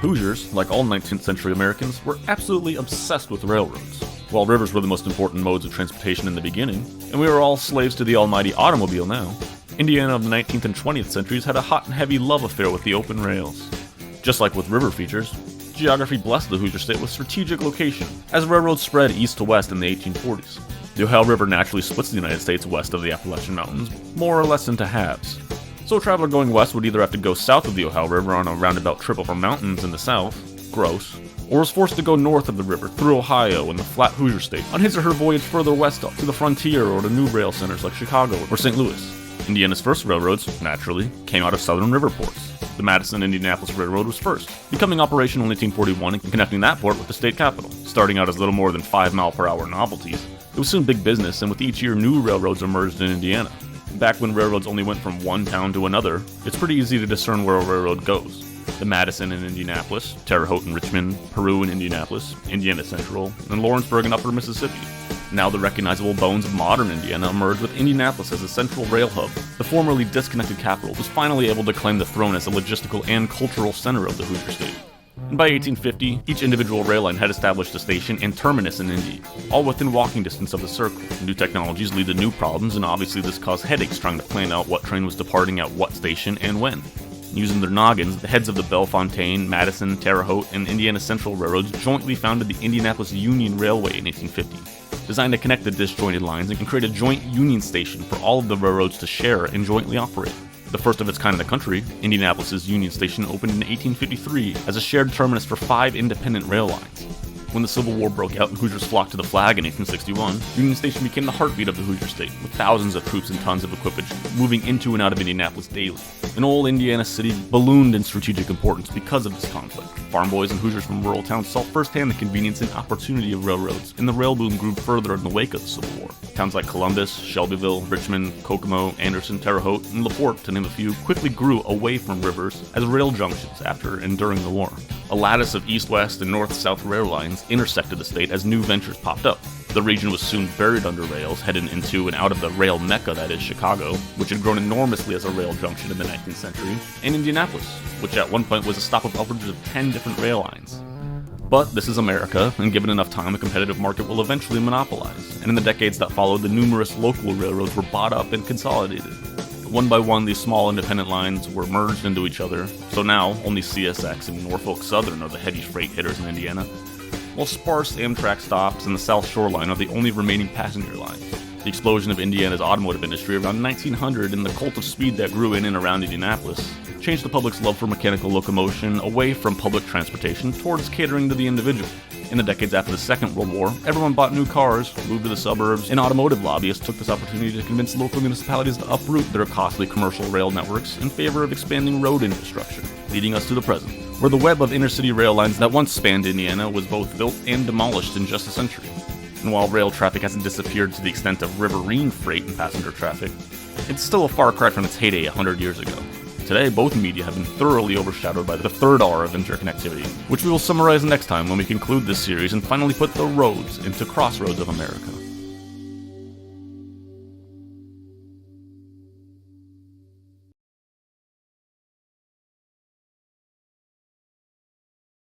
Hoosiers, like all 19th century Americans, were absolutely obsessed with railroads. While rivers were the most important modes of transportation in the beginning, and we were all slaves to the almighty automobile now, Indiana of the 19th and 20th centuries had a hot and heavy love affair with the open rails. Just like with river features, geography blessed the Hoosier state with strategic location, as railroads spread east to west in the 1840s. The Ohio River naturally splits the United States west of the Appalachian Mountains, more or less into halves. So a traveler going west would either have to go south of the Ohio River on a roundabout trip over mountains in the south, gross, or was forced to go north of the river through Ohio and the flat Hoosier state on his or her voyage further west up to the frontier or to new rail centers like Chicago or St. Louis. Indiana's first railroads, naturally, came out of southern river ports. The Madison-Indianapolis Railroad was first, becoming operational in 1841 and connecting that port with the state capital. Starting out as little more than 5-mile-per-hour novelties, it was soon big business, and with each year new railroads emerged in Indiana. Back when railroads only went from one town to another, it's pretty easy to discern where a railroad goes. The Madison in Indianapolis, Terre Haute in Richmond, Peru in Indianapolis, Indiana Central, and Lawrenceburg in Upper Mississippi. Now the recognizable bones of modern Indiana emerged with Indianapolis as a central rail hub. The formerly disconnected capital was finally able to claim the throne as a logistical and cultural center of the Hoosier state. And by 1850, each individual rail line had established a station and terminus in Indy, all within walking distance of the circle. New technologies lead to new problems, and obviously this caused headaches trying to plan out what train was departing at what station and when. Using their noggins, the heads of the Bellefontaine, Madison, Terre Haute, and Indiana Central Railroads jointly founded the Indianapolis Union Railway in 1850, designed to connect the disjointed lines and create a joint union station for all of the railroads to share and jointly operate. The first of its kind in the country, Indianapolis' Union Station opened in 1853 as a shared terminus for 5 independent rail lines. When the Civil War broke out and Hoosiers flocked to the flag in 1861, Union Station became the heartbeat of the Hoosier state, with thousands of troops and tons of equipage moving into and out of Indianapolis daily. An old Indiana city ballooned in strategic importance because of this conflict. Farm boys and Hoosiers from rural towns saw firsthand the convenience and opportunity of railroads, and the rail boom grew further in the wake of the Civil War. Towns like Columbus, Shelbyville, Richmond, Kokomo, Anderson, Terre Haute, and LaPorte, to name a few, quickly grew away from rivers as rail junctions after and during the war. A lattice of east-west and north-south rail lines intersected the state as new ventures popped up. The region was soon buried under rails, heading into and out of the rail mecca that is Chicago, which had grown enormously as a rail junction in the 19th century, and Indianapolis, which at one point was a stop of upwards of 10 different rail lines. But this is America, and given enough time, a competitive market will eventually monopolize, and in the decades that followed, the numerous local railroads were bought up and consolidated. One by one, these small independent lines were merged into each other, so now only CSX and Norfolk Southern are the heavy freight hitters in Indiana, while sparse Amtrak stops and the South Shore Line are the only remaining passenger lines. The explosion of Indiana's automotive industry around 1900 and the cult of speed that grew in and around Indianapolis changed the public's love for mechanical locomotion away from public transportation towards catering to the individual. In the decades after the Second World War, everyone bought new cars, moved to the suburbs, and automotive lobbyists took this opportunity to convince local municipalities to uproot their costly commercial rail networks in favor of expanding road infrastructure, leading us to the present, where the web of inner-city rail lines that once spanned Indiana was both built and demolished in just a century. And while rail traffic hasn't disappeared to the extent of riverine freight and passenger traffic, it's still a far cry from its heyday 100 years ago. Today, both media have been thoroughly overshadowed by the third R of interconnectivity, which we will summarize next time when we conclude this series and finally put the roads into Crossroads of America.